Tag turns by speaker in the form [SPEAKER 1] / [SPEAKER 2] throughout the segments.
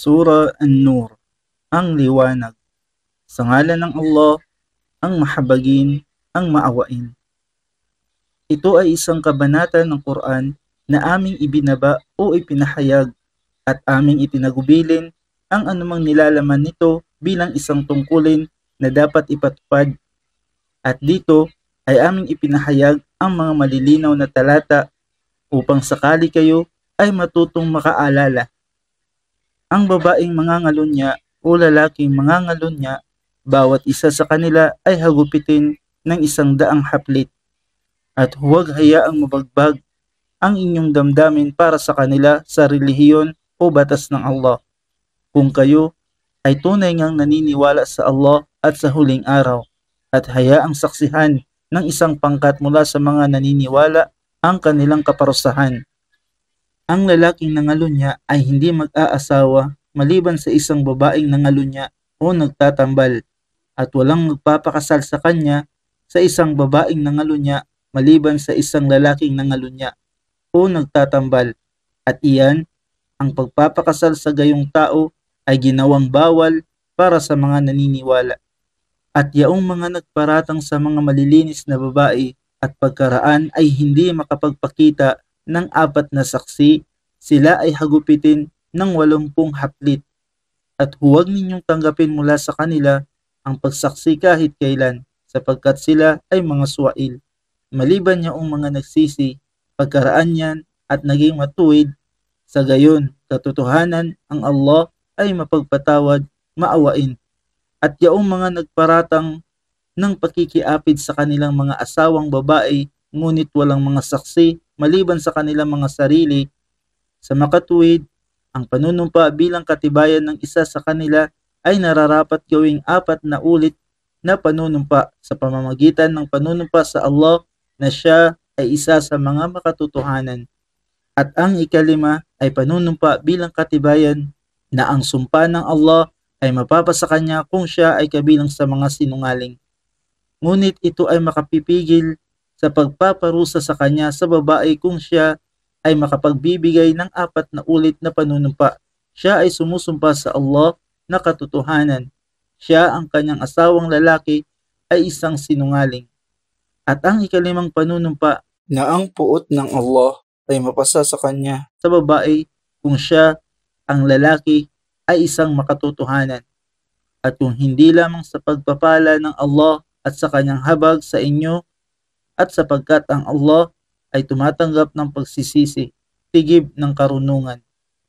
[SPEAKER 1] Sura An-Nur, ang liwanag. Sa ngalan ng Allah, ang mahabagin, ang maawain. Ito ay isang kabanata ng Quran na aming ibinaba o ipinahayag at aming itinagubilin ang anumang nilalaman nito bilang isang tungkulin na dapat ipatupad. At dito ay aming ipinahayag ang mga malilinaw na talata upang sakali kayo ay matutong makaalala. Ang babaeng mangangalunya o lalaking mangangalunya, bawat isa sa kanila ay hagupitin ng 100 haplit. At huwag hayaang mabagbag ang inyong damdamin para sa kanila sa relihiyon o batas ng Allah. Kung kayo ay tunay ngang naniniwala sa Allah at sa huling araw, at hayaang saksihan ng isang pangkat mula sa mga naniniwala ang kanilang kaparusahan. Ang lalaking nangalunya ay hindi mag-aasawa maliban sa isang babaeng nangalunya o nagtatambal, at walang magpapakasal sa kanya sa isang babaeng nangalunya maliban sa isang lalaking nangalunya o nagtatambal, at iyan, ang pagpapakasal sa gayong tao ay ginawang bawal para sa mga naniniwala. At yaong mga nagparatang sa mga malilinis na babae at pagkaraan ay hindi makapagpakita ng 4 na saksi, sila ay hagupitin ng 80 haplit. At huwag ninyong tanggapin mula sa kanila ang pagsaksi kahit kailan, sapagkat sila ay mga suwail. Maliban yaong mga nagsisi, pagkaraan yan at naging matuwid, sa gayon, katotohanan ang Allah ay mapagpatawad, maawain. At yaong mga nagparatang ng pakikiapid sa kanilang mga asawang babae, ngunit walang mga saksi maliban sa kanilang mga sarili, sa makatuwid, ang panunumpa bilang katibayan ng isa sa kanila ay nararapat gawing 4 na ulit na panunumpa sa pamamagitan ng panunumpa sa Allah na siya ay isa sa mga makatotohanan. At ang ikalima ay panunumpa bilang katibayan na ang sumpa ng Allah ay mapapasa kanya kung siya ay kabilang sa mga sinungaling. Ngunit ito ay makapipigil sa pagpaparusa sa kanya sa babae kung siya ay makapagbibigay ng 4 na ulit na panunumpa. Siya ay sumusumpa sa Allah na katotohanan. Siya ang kanyang asawang lalaki ay isang sinungaling. At ang ikalimang panunumpa na ang puot ng Allah ay mapasa sa kanya sa babae kung siya, ang lalaki, ay isang makatotohanan. At kung hindi lamang sa pagpapala ng Allah at sa kanyang habag sa inyo, at sapagkat ang Allah ay tumatanggap ng pagsisisi, tigib ng karunungan.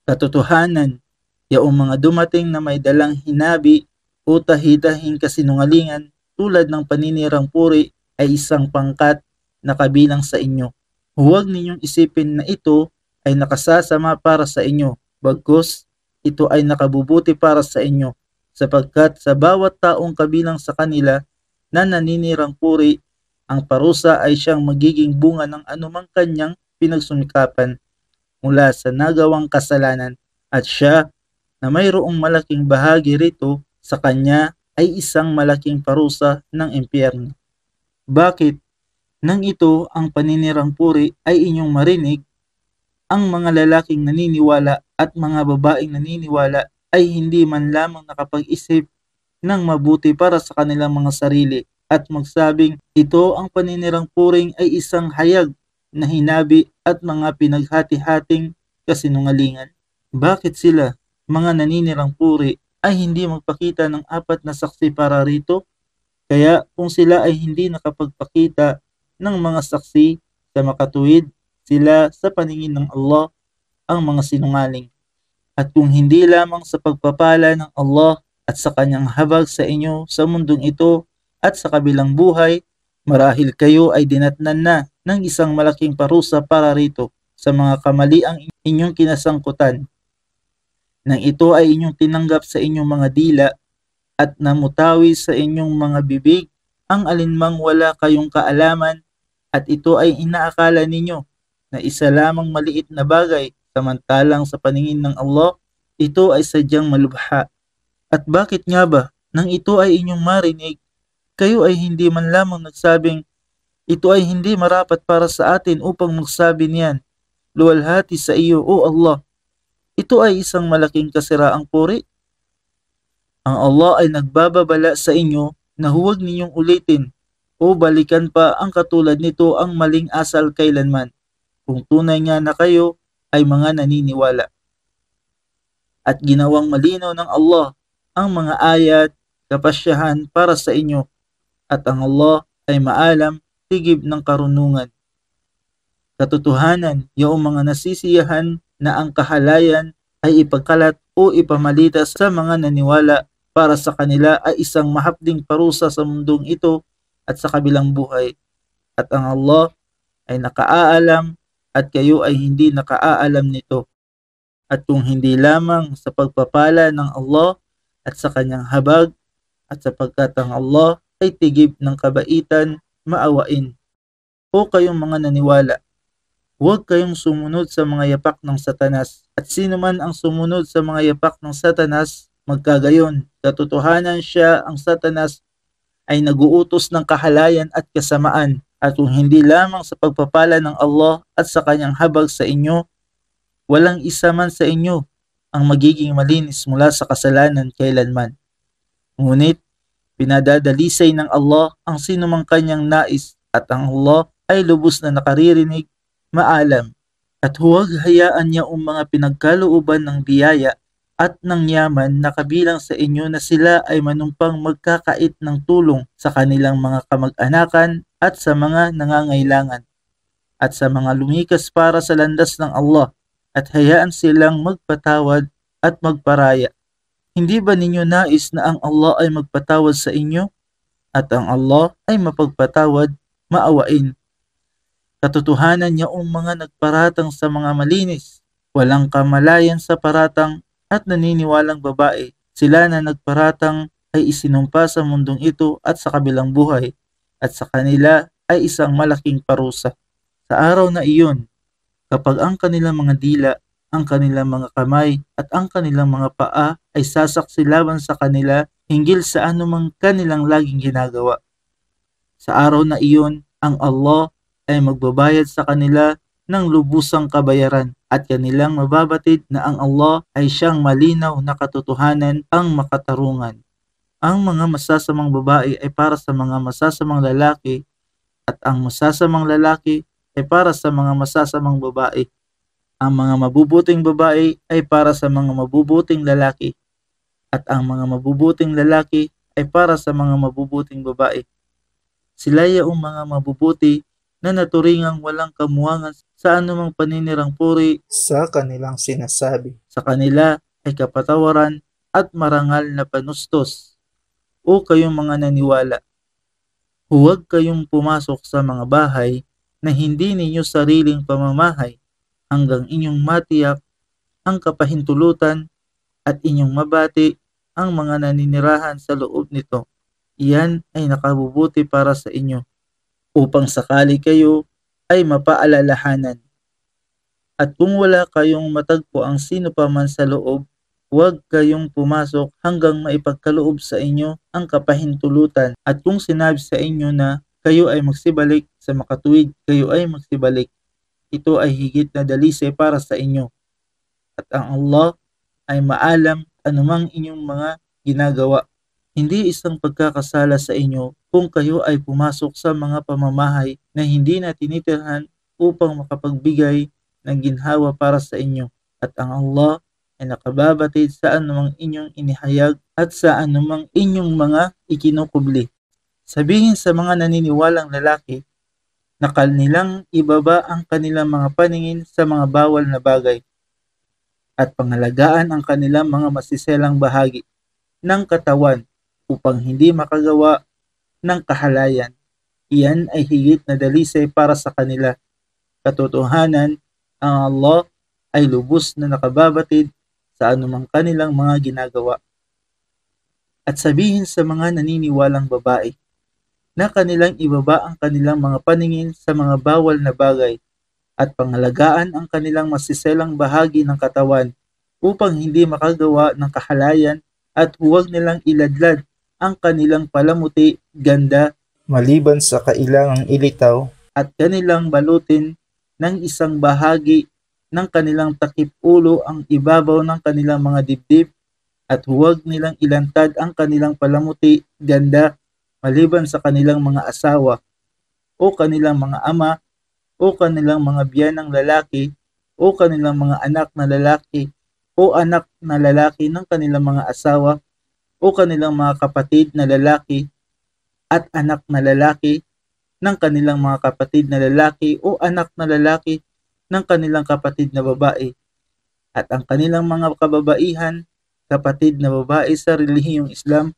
[SPEAKER 1] Katotohanan, yaong mga dumating na may dalang hinabi o tahidahing kasinungalingan tulad ng paninirang puri ay isang pangkat na kabilang sa inyo. Huwag ninyong isipin na ito ay nakasasama para sa inyo, bagkus ito ay nakabubuti para sa inyo, sapagkat sa bawat taong kabilang sa kanila na naninirang puri, ang parusa ay siyang magiging bunga ng anumang kanyang pinagsumikapan mula sa nagawang kasalanan, at siya na mayroong malaking bahagi rito sa kanya ay isang malaking parusa ng impyerno. Bakit? Nang ito ang paninirang puri ay inyong marinig, ang mga lalaking naniniwala at mga babaeng naniniwala ay hindi man lamang nakapag-isip ng mabuti para sa kanilang mga sarili at magsabing ito ang paninirang puring ay isang hayag na hinabi at mga pinaghati-hating kasinungalingan. Bakit sila, mga naninirang puri, ay hindi magpakita ng 4 na saksi para rito? Kaya kung sila ay hindi nakapagpakita ng mga saksi sa makatuwid, sila sa paningin ng Allah ang mga sinungaling. At kung hindi lamang sa pagpapala ng Allah at sa kanyang habag sa inyo sa mundong ito at sa kabilang buhay, marahil kayo ay dinatnan na ng isang malaking parusa para rito sa mga kamaliang inyong kinasangkutan. Nang ito ay inyong tinanggap sa inyong mga dila at namutawi sa inyong mga bibig ang alinmang wala kayong kaalaman, at ito ay inaakala ninyo na isa lamang maliit na bagay, samantalang sa paningin ng Allah, ito ay sadyang malubha. At bakit nga ba, nang ito ay inyong marinig, kayo ay hindi man lamang nagsabing, ito ay hindi marapat para sa atin upang magsabi niyan, luwalhati sa iyo, O Allah. ito ay isang malaking kasiraang puri. Ang Allah ay nagbababala sa inyo na huwag ninyong ulitin o balikan pa ang katulad nito ang maling asal kailanman, kung tunay nga na kayo ay mga naniniwala. At ginawang malinaw ng Allah ang mga ayat, kapasyahan para sa inyo, at ang Allah ay maalam, tigib ng karunungan. Katotohanan, yung mga nasisiyahan na ang kahalayan ay ipagkalat o ipamalita sa mga naniwala para sa kanila ay isang mahapding parusa sa mundong ito at sa kabilang buhay. At ang Allah ay nakaalam at kayo ay hindi nakaalam nito. At kung hindi lamang sa pagpapala ng Allah at sa kanyang habag, at sapagkat ang Allah ay tigib ng kabaitan, maawain. O kayong mga naniwala, huwag kayong sumunod sa mga yapak ng Satanas, at sino man ang sumunod sa mga yapak ng Satanas, magkagayon. Katotohanan siya, ang Satanas, ay naguutos ng kahalayan at kasamaan, at kung hindi lamang sa pagpapala ng Allah at sa kanyang habag sa inyo, walang isa man sa inyo ang magiging malinis mula sa kasalanan kailanman. Ngunit, pinadadalisay ng Allah ang sinumang kanyang nais, at ang Allah ay lubos na nakaririnig, maalam, at huwag hayaan niya ang mga pinagkalooban ng biyaya at ng yaman na kabilang sa inyo na sila ay manumpang magkakait ng tulong sa kanilang mga kamag-anakan at sa mga nangangailangan, at sa mga lumikas para sa landas ng Allah, at hayaan silang magpatawad at magparaya. Hindi ba ninyo nais na ang Allah ay magpatawad sa inyo? At ang Allah ay mapagpatawad, maawain. Katotohanan niya ang mga nagparatang sa mga malinis, walang kamalayan sa paratang at naniniwalang babae. Sila na nagparatang ay isinumpa sa mundong ito at sa kabilang buhay, at sa kanila ay isang malaking parusa. Sa araw na iyon, kapag ang kanilang mga dila, ang kanilang mga kamay at ang kanilang mga paa ay sasaksilaban sa kanila hinggil sa anumang kanilang laging ginagawa. Sa araw na iyon, ang Allah ay magbabayad sa kanila ng lubusang kabayaran, at kanilang mababatid na ang Allah ay siyang malinaw na katotohanan, ang makatarungan. Ang mga masasamang babae ay para sa mga masasamang lalaki, at ang masasamang lalaki ay para sa mga masasamang babae. Ang mga mabubuting babae ay para sa mga mabubuting lalaki, at ang mga mabubuting lalaki ay para sa mga mabubuting babae. Sila yung mga mabubuti na naturingang walang kamuangan sa anumang paninirang puri sa kanilang sinasabi. Sa kanila ay kapatawaran at marangal na panustos. O kayong mga naniwala, huwag kayong pumasok sa mga bahay na hindi ninyo sariling pamamahay, hanggang inyong matiyak ang kapahintulutan at inyong mabati ang mga naninirahan sa loob nito. Iyan ay nakabubuti para sa inyo, upang sakali kayo ay mapaalalahanan. At kung wala kayong matagpo ang sino pa man sa loob, huwag kayong pumasok hanggang maipagkaloob sa inyo ang kapahintulutan. At kung sinabi sa inyo na kayo ay magsibalik, sa makatuwid kayo ay magsibalik, ito ay higit na dalisay para sa inyo. At ang Allah ay maalam anumang inyong mga ginagawa. Hindi isang pagkakasala sa inyo kung kayo ay pumasok sa mga pamamahay na hindi na tinitirhan upang makapagbigay ng ginhawa para sa inyo. At ang Allah ay nakababatid sa anumang inyong inihayag at sa anumang inyong mga ikinukubli. Sabihin sa mga naniniwalang lalaki, na kanilang ibaba ang kanilang mga paningin sa mga bawal na bagay, at pangalagaan ang kanilang mga masiselang bahagi ng katawan upang hindi makagawa ng kahalayan. Iyan ay higit na dalisay para sa kanila. Katotohanan, ang Allah ay lubos na nakababatid sa anumang kanilang mga ginagawa. At sabihin sa mga naniniwalang babae, na kanilang ibaba ang kanilang mga paningin sa mga bawal na bagay, at pangalagaan ang kanilang masiselang bahagi ng katawan upang hindi makagawa ng kahalayan, at huwag nilang iladlad ang kanilang palamuti, ganda, maliban sa kailangang ilitaw, at kanilang balutin ng isang bahagi ng kanilang takip ulo ang ibabaw ng kanilang mga dibdib at huwag nilang ilantad ang kanilang palamuti, ganda, maliban sa kanilang mga asawa o kanilang mga ama o kanilang mga biyanang lalaki o kanilang mga anak na lalaki o anak na lalaki ng kanilang mga asawa o kanilang mga kapatid na lalaki at anak na lalaki ng kanilang mga kapatid na lalaki o anak na lalaki ng kanilang kapatid na babae at ang kanilang mga kababaihan, kapatid na babae sa relihiyong Islam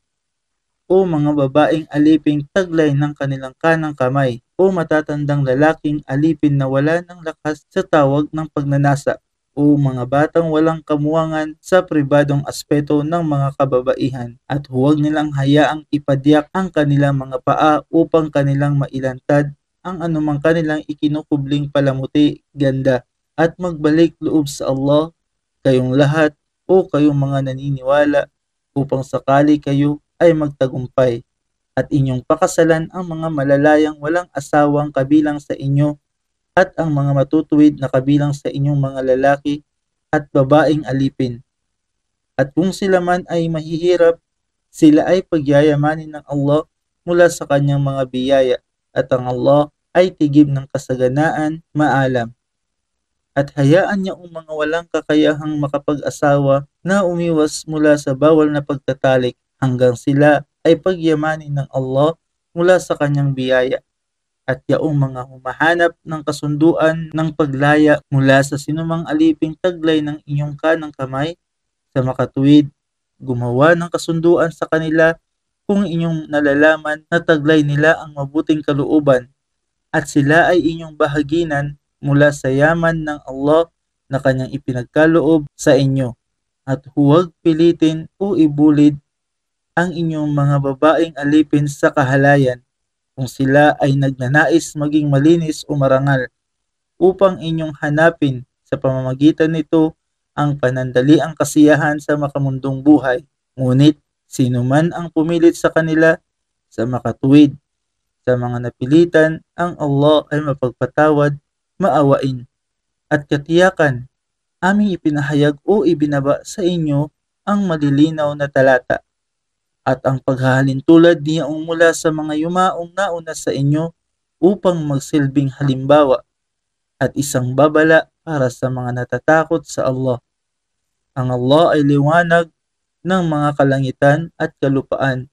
[SPEAKER 1] o mga babaeng aliping taglay ng kanilang kanang kamay o matatandang lalaking alipin na wala ng lakas sa tawag ng pagnanasa o mga batang walang kamuwangan sa pribadong aspeto ng mga kababaihan at huwag nilang hayaang ipadyak ang kanilang mga paa upang kanilang mailantad ang anumang kanilang ikinukubling palamuti, ganda at magbalik loob sa Allah, kayong lahat o kayong mga naniniwala upang sakali kayo ay magtagumpay at inyong pakasalan ang mga malalayang walang asawang kabilang sa inyo at ang mga matutuwid na kabilang sa inyong mga lalaki at babaeng alipin. At kung sila man ay mahihirap, sila ay pagyayamanin ng Allah mula sa kanyang mga biyaya at ang Allah ay tigib ng kasaganaan, maalam. At hayaan niya ang mga walang kakayahang makapag-asawa na umiwas mula sa bawal na pagtatalik hanggang sila ay pagyamanin ng Allah mula sa kanyang biyaya. At yaong mga humahanap ng kasunduan ng paglaya mula sa sinumang aliping taglay ng inyong kanang kamay sa makatuwid, gumawa ng kasunduan sa kanila kung inyong nalalaman na taglay nila ang mabuting kalooban at sila ay inyong bahaginan mula sa yaman ng Allah na kanyang ipinagkaloob sa inyo. At huwag pilitin o ibulid ang inyong mga babaeng alipin sa kahalayan kung sila ay nagnanais maging malinis o marangal upang inyong hanapin sa pamamagitan nito ang panandaliang kasiyahan sa makamundong buhay. Ngunit sino man ang pumilit sa kanila sa makatuwid, sa mga napilitan, ang Allah ay mapagpatawad, maawain. At katiyakan, aming ipinahayag o ibinaba sa inyo ang malilinaw na talata. At ang paghahalintulad niyaong mula sa mga yumaong nauna sa inyo upang magsilbing halimbawa at isang babala para sa mga natatakot sa Allah. Ang Allah ay liwanag ng mga kalangitan at kalupaan.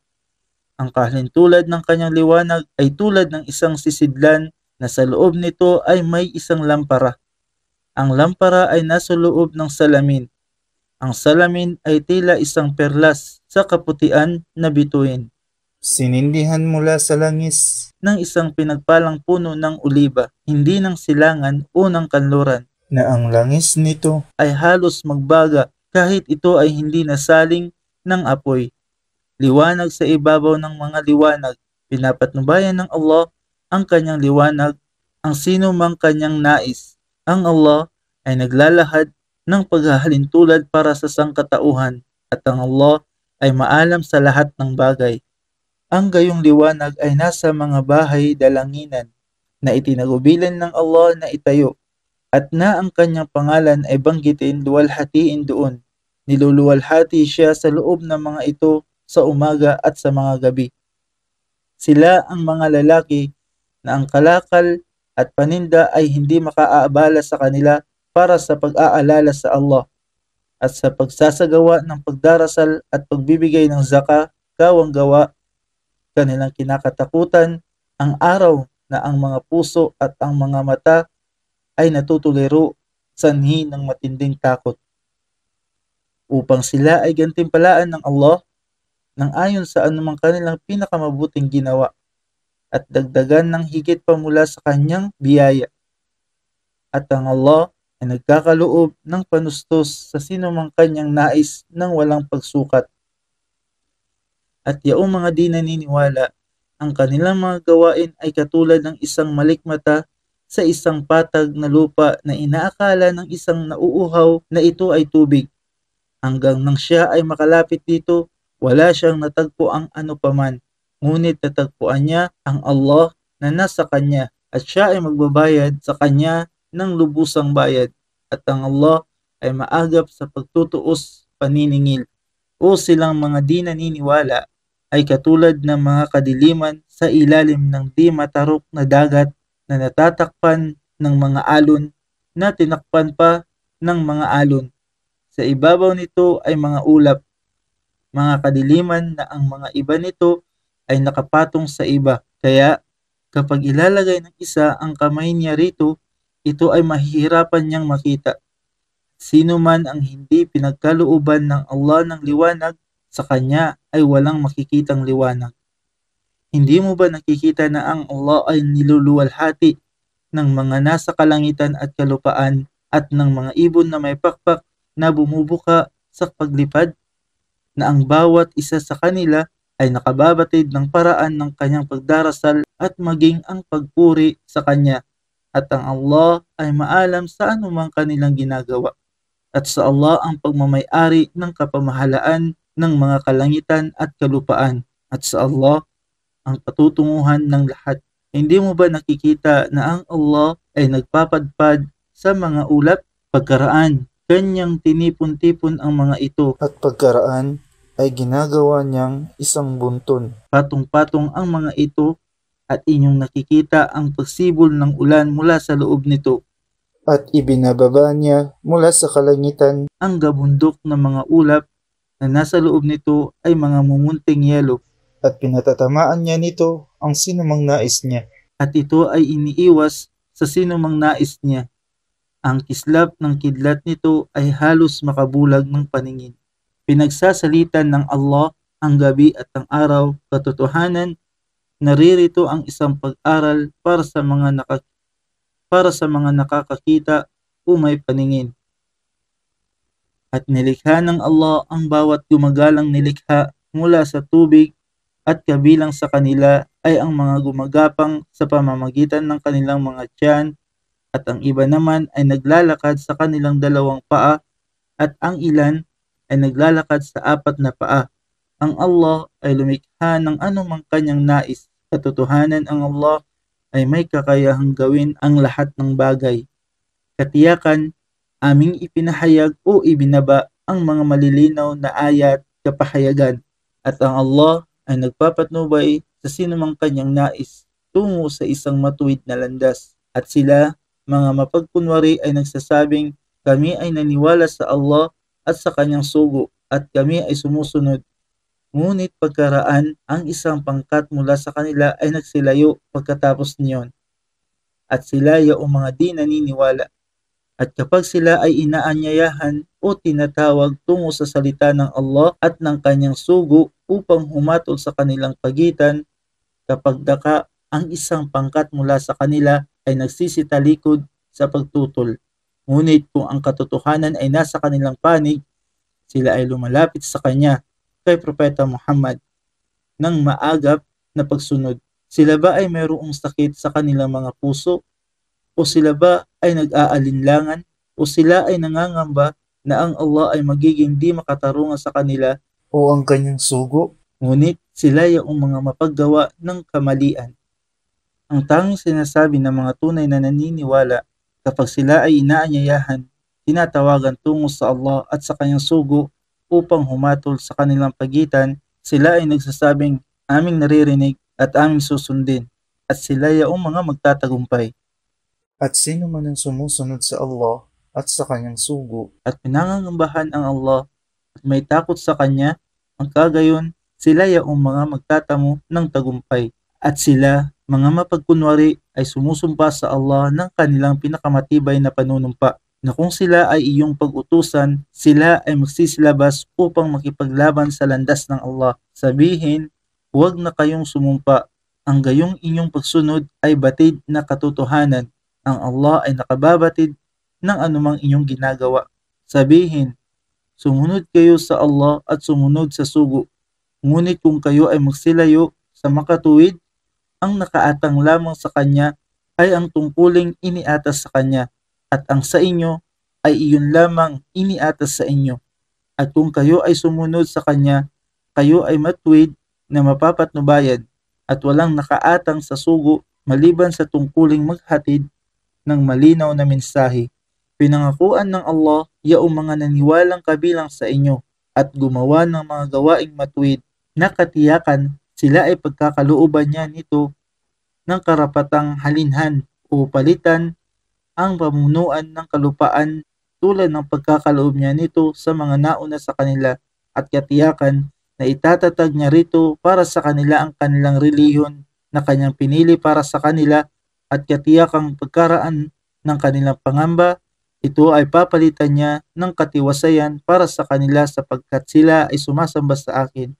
[SPEAKER 1] Ang kahalintulad ng kanyang liwanag ay tulad ng isang sisidlan na sa loob nito ay may isang lampara. Ang lampara ay nasa loob ng salamin. Ang salamin ay tila isang perlas sa kaputian na bituin. Sinindihan mula sa langis ng isang pinagpalang puno ng oliba, hindi ng silangan o ng kanluran, na ang langis nito ay halos magbaga kahit ito ay hindi nasaling ng apoy. Liwanag sa ibabaw ng mga liwanag, pinapatnubayan ng Allah ang kanyang liwanag, ang sino mang kanyang nais. Ang Allah ay naglalahad ng paghahalintulad para sa sangkatauhan at ang Allah ay maalam sa lahat ng bagay. Ang gayong liwanag ay nasa mga bahay dalanginan na itinagubilan ng Allah na itayo at na ang kanyang pangalan ay banggitin luwalhatiin doon. Niluluwalhati siya sa loob ng mga ito sa umaga at sa mga gabi. Sila ang mga lalaki na ang kalakal at paninda ay hindi makaaabala sa kanila para sa pag-aalala sa Allah at sa pagsasagawa ng pagdarasal at pagbibigay ng zaka, gawang gawa, kanilang kinakatakutan ang araw na ang mga puso at ang mga mata ay natutuliro sanhi ng matinding takot. Upang sila ay gantimpalaan ng Allah nang ayon sa anumang kanilang pinakamabuting ginawa at dagdagan ng higit pa mula sa kanyang biyaya. At ang Allah ay nagkakaloob ng panustos sa sinumang kanyang nais ng walang pagsukat. At yaong mga di naniniwala, ang kanilang mga gawain ay katulad ng isang malikmata sa isang patag na lupa na inaakala ng isang nauuhaw na ito ay tubig. Hanggang nang siya ay makalapit dito, wala siyang natagpo ang ano paman, ngunit natagpuan niya ang Allah na nasa kanya at siya ay magbabayad sa kanya ng lubusang bayad. at ang Allah ay maagap sa pagtutuos paniningil. O silang mga di naniniwala ay katulad ng mga kadiliman sa ilalim ng di matarok na dagat na natatakpan ng mga alon na tinakpan pa ng mga alon. Sa ibabaw nito ay mga ulap, mga kadiliman na ang mga iba nito ay nakapatong sa iba. Kaya kapag ilalagay ng isa ang kamay niya rito, ito ay mahihirapan niyang makita. Sino man ang hindi pinagkalooban ng Allah ng liwanag, sa kanya ay walang makikitang liwanag. Hindi mo ba nakikita na ang Allah ay niluluwalhati ng mga nasa kalangitan at kalupaan at ng mga ibon na may pakpak na bumubuka sa paglipad, na ang bawat isa sa kanila ay nakababatid ng paraan ng kanyang pagdarasal at maging ang pagpuri sa kanya, at ang Allah ay maalam sa anumang kanilang ginagawa. At sa Allah ang pagmamay-ari ng kapamahalaan ng mga kalangitan at kalupaan, at sa Allah ang patutunguhan ng lahat. Hindi mo ba nakikita na ang Allah ay nagpapadpad sa mga ulap? Pagkaraan, kanyang tinipon-tipon ang mga ito,
[SPEAKER 2] at pagkaraan ay ginagawa niyang isang bunton.
[SPEAKER 1] Patong-patong ang mga ito, at inyong nakikita ang pagsibol ng ulan mula sa loob nito.
[SPEAKER 2] At ibinababa niya mula sa kalangitan
[SPEAKER 1] ang gabundok ng mga ulap na nasa loob nito ay mga mumunting yelo.
[SPEAKER 2] At pinatatamaan niya nito ang sinumang nais niya.
[SPEAKER 1] At ito ay iniiwas sa sinumang nais niya. Ang kislap ng kidlat nito ay halos makabulag ng paningin. Pinagsasalitan ng Allah ang gabi at ang araw, katotohanan, naririto ang isang pag-aral para sa mga nakakakita o may paningin. At nilikha ng Allah ang bawat gumagalang nilikha mula sa tubig, at kabilang sa kanila ay ang mga gumagapang sa pamamagitan ng kanilang mga tiyan, at ang iba naman ay naglalakad sa kanilang dalawang paa, at ang ilan ay naglalakad sa apat na paa. Ang Allah ay lumikha ng anumang kanyang nais. Katotohanan ang Allah ay may kakayahang gawin ang lahat ng bagay. Katiyakan, aming ipinahayag o ibinaba ang mga malilinaw na ayat kapahayagan, at ang Allah ay nagpapatnubay sa sinumang kanyang nais tungo sa isang matuwid na landas. At sila, mga mapagkunwari, ay nagsasabing, kami ay naniwala sa Allah at sa kanyang sugo, at kami ay sumusunod. Ngunit pagkaraan, ang isang pangkat mula sa kanila ay nagsilayo pagkatapos niyon, at sila yaong mga di naniniwala. At kapag sila ay inaanyayahan o tinatawag tungo sa salita ng Allah at ng kanyang sugo upang humatol sa kanilang pagitan, kapag daka ang isang pangkat mula sa kanila ay nagsisitalikod sa pagtutol. Ngunit kung ang katotohanan ay nasa kanilang panig, sila ay lumalapit sa kanya, kay Propeta Muhammad, ng maagap na pagsunod. Sila ba ay mayroong sakit sa kanilang mga puso? O sila ba ay nag-aalinlangan? O sila ay nangangamba na ang Allah ay magiging di makatarungan sa kanila
[SPEAKER 2] o ang kanyang sugo?
[SPEAKER 1] Ngunit sila yung mga mapaggawa ng kamalian. Ang tanging sinasabi ng mga tunay na naniniwala, kapag sila ay inaanyayahan, tinatawagan tungo sa Allah at sa kanyang sugo upang humatol sa kanilang pagitan, sila ay nagsasabing, aming naririnig at aming susundin, at sila yung mga magtatagumpay.
[SPEAKER 2] At sino man ang sumusunod sa Allah at sa kanyang sugo,
[SPEAKER 1] at pinangangambahan ang Allah at may takot sa kanya, ang kagayon, sila yaong mga magtatamo ng tagumpay. At sila, mga mapagkunwari, ay sumusumpa sa Allah ng kanilang pinakamatibay na panunumpa, na kung sila ay iyong pag-utusan, sila ay magsisilabas upang makipaglaban sa landas ng Allah. Sabihin, huwag na kayong sumumpa, ang gayong inyong pagsunod ay batid na katotohanan. Ang Allah ay nakababatid ng anumang inyong ginagawa. Sabihin, sumunod kayo sa Allah at sumunod sa sugo. Ngunit kung kayo ay magsilayo sa makatuwid, ang nakaatang lamang sa kanya ay ang tungkuling iniatas sa kanya, at ang sa inyo ay iyon lamang iniatas sa inyo. At kung kayo ay sumunod sa kanya, kayo ay matuwid na mapapatnubayan, at walang nakaatang sa sugo maliban sa tungkuling maghatid ng malinaw na mensahe. Pinangakuan ng Allah yaong mga naniwalang kabilang sa inyo at gumawa ng mga gawaing matuwid na katiyakan sila ay pagkakalooban niya nito ng karapatang halinhan o palitan ang pamunuan ng kalupaan tulad ng pagkakaloob niya nito sa mga nauna sa kanila at katiyakan na itatatag niya rito para sa kanila ang kanilang relihiyon na kanyang pinili para sa kanila at katiyakang pagkaraan ng kanilang pangamba, ito ay papalitan niya ng katiwasayan para sa kanila sapagkat sila ay sumasamba sa akin.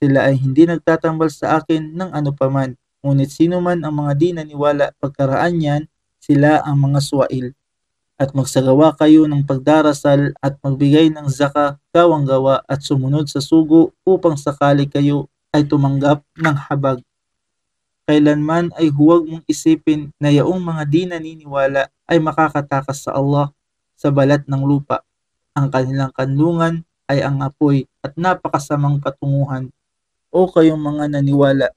[SPEAKER 1] Sila ay hindi nagtatambal sa akin ng anupaman, ngunit sino man ang mga di naniwala pagkaraan niyan, sila ang mga suwail. At magsagawa kayo ng pagdarasal at magbigay ng zaka, gawang gawa at sumunod sa sugo upang sakali kayo ay tumanggap ng habag. Kailanman ay huwag mong isipin na yaong mga di naniniwala ay makakatakas sa Allah sa balat ng lupa. Ang kanilang kanlungan ay ang apoy at napakasamang patunguhan. O kayong mga naniwala,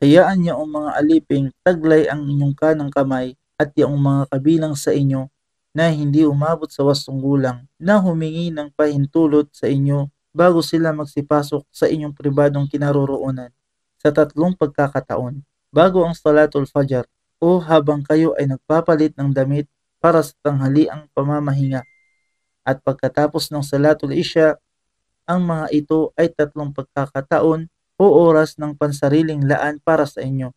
[SPEAKER 1] hayaan niyaong mga aliping taglay ang inyong kanang kamay at yaong mga kabilang sa inyo na hindi umabot sa wastong gulang na humingi ng pahintulot sa inyo bago sila magsipasok sa inyong pribadong kinaroroonan sa 3 pagkakataon bago ang Salatul Fajr o habang kayo ay nagpapalit ng damit para sa tanghaliang pamamahinga at pagkatapos ng Salatul Isya. Ang mga ito ay 3 pagkakataon o oras ng pansariling laan para sa inyo.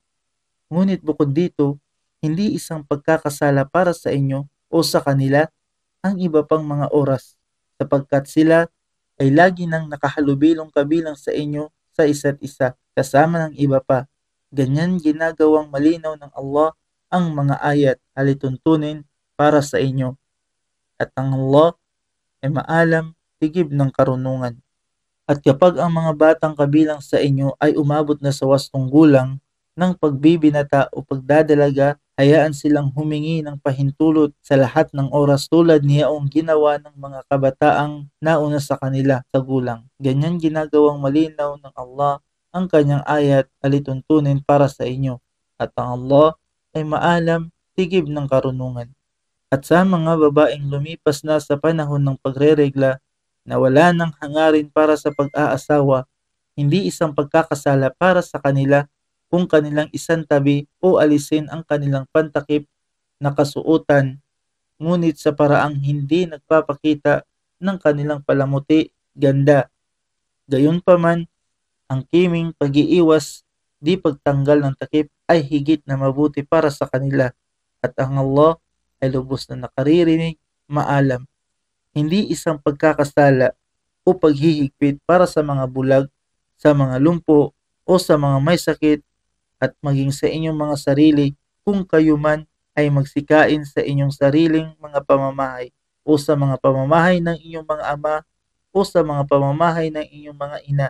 [SPEAKER 1] Ngunit bukod dito, hindi isang pagkakasala para sa inyo o sa kanila ang iba pang mga oras sapagkat sila ay lagi nang nakahalubilong kabilang sa inyo sa isa't isa kasama ng iba pa. Ganyan ginagawang malinaw ng Allah ang mga ayat alituntunin para sa inyo. At ang Allah ay maalam, tigib ng karunungan. At kapag ang mga batang kabilang sa inyo ay umabot na sa wastong gulang ng pagbibinata o pagdadalaga, hayaan silang humingi ng pahintulot sa lahat ng oras tulad niyaong ginawa ng mga kabataang nauna sa kanila sa gulang. Ganyan ginagawang malinaw ng Allah ang kanyang ayat alituntunin para sa inyo. At ang Allah ay maalam, tigib ng karunungan. At sa mga babaeng lumipas na sa panahon ng pagreregla na wala ng hangarin para sa pag-aasawa, hindi isang pagkakasala para sa kanila kung kanilang isantabi o alisin ang kanilang pantakip na kasuotan, ngunit sa paraang hindi nagpapakita ng kanilang palamuti, ganda. Gayunpaman, ang kiming pag-iiwas, di pagtanggal ng takip ay higit na mabuti para sa kanila at ang Allah ay lubos na nakaririnig, maalam. Hindi isang pagkakasala o paghihigpit para sa mga bulag, sa mga lumpo o sa mga may sakit at maging sa inyong mga sarili kung kayo man ay magsikain sa inyong sariling mga pamamahay o sa mga pamamahay ng inyong mga ama o sa mga pamamahay ng inyong mga ina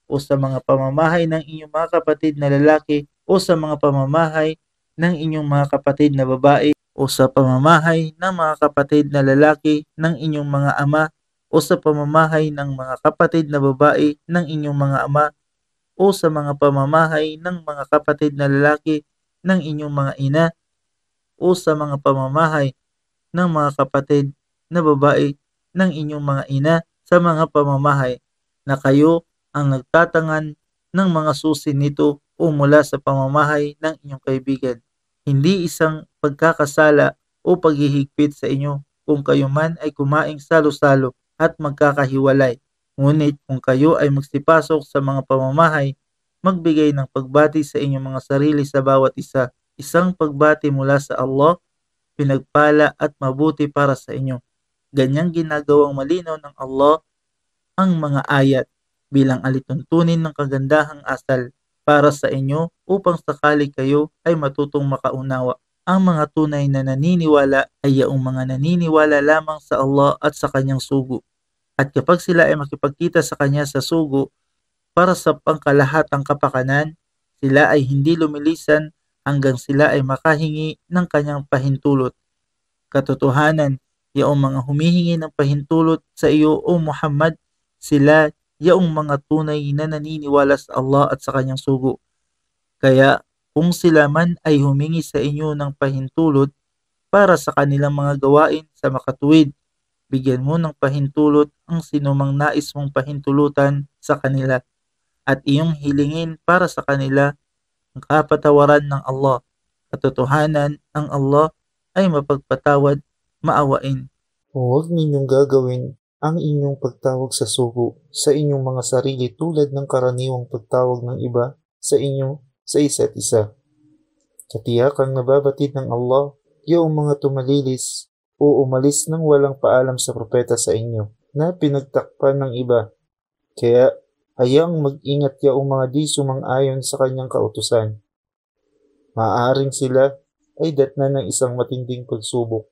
[SPEAKER 1] o sa mga pamamahay ng inyong mga kapatid na lalaki o sa mga pamamahay ng inyong mga kapatid na babae o sa pamamahay ng mga kapatid na lalaki ng inyong mga ama o sa pamamahay ng mga kapatid na babae ng inyong mga ama o sa mga pamamahay ng mga kapatid na lalaki ng inyong mga ina o sa mga pamamahay ng mga kapatid na babae ng inyong mga ina sa mga pamamahay na kayo ang nagtatangan ng mga susi nito o mula sa pamamahay ng inyong kaibigan. Hindi isang pagkakasala o paghihigpit sa inyo kung kayo man ay kumaing salo-salo at magkakahiwalay. Ngunit kung kayo ay magsipasok sa mga pamamahay, magbigay ng pagbati sa inyong mga sarili sa bawat isa. Isang pagbati mula sa Allah, pinagpala at mabuti para sa inyo. Ganyang ginagawang malinaw ng Allah ang mga ayat bilang alituntunin ng kagandahang asal para sa inyo upang sakali kayo ay matutong makaunawa. Ang mga tunay na naniniwala ay yaong mga naniniwala lamang sa Allah at sa kanyang sugo. At kapag sila ay makipagkita sa kanya sa sugo para sa pangkalahatang kapakanan, sila ay hindi lumilisan hanggang sila ay makahingi ng kanyang pahintulot. Katotohanan, yaong mga humihingi ng pahintulot sa iyo o Muhammad, sila yaong mga tunay na naniniwala sa Allah at sa kanyang sugo. Kaya kung sila man ay humingi sa inyo ng pahintulot, para sa kanilang mga gawain sa makatuwid. Bigyan mo ng pahintulot ang sinumang nais mong pahintulutan sa kanila at iyong hilingin para sa kanila ang kapatawaran ng Allah. Katotohanan, ang Allah ay mapagpatawad, maawain.
[SPEAKER 2] Huwag ninyong gagawin ang inyong pagtawag sa sugo sa inyong mga sarili tulad ng karaniwang pagtawag ng iba sa inyo sa isa't isa. Katiyakang nababatid ng Allah yung mga tumalilis o umalis ng walang paalam sa propeta sa inyo na pinagtakpan ng iba. Kaya hayaang mag-ingat yaong mga di sumang-ayon sa kanyang kautusan. Maaaring sila ay datnan ng isang matinding pagsubok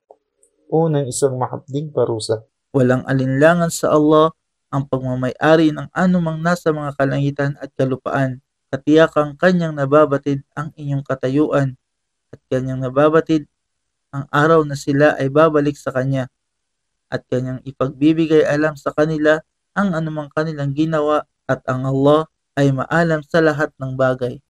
[SPEAKER 2] o ng isang mahapding parusa.
[SPEAKER 1] Walang alinlangan sa Allah ang pagmamay-ari ng anumang nasa mga kalangitan at kalupaan. Katiyakang kanyang nababatid ang inyong katayuan at kanyang nababatid ang araw na sila ay babalik sa kanya at kanyang ipagbibigay alam sa kanila ang anumang kanilang ginawa at ang Allah ay maalam sa lahat ng bagay.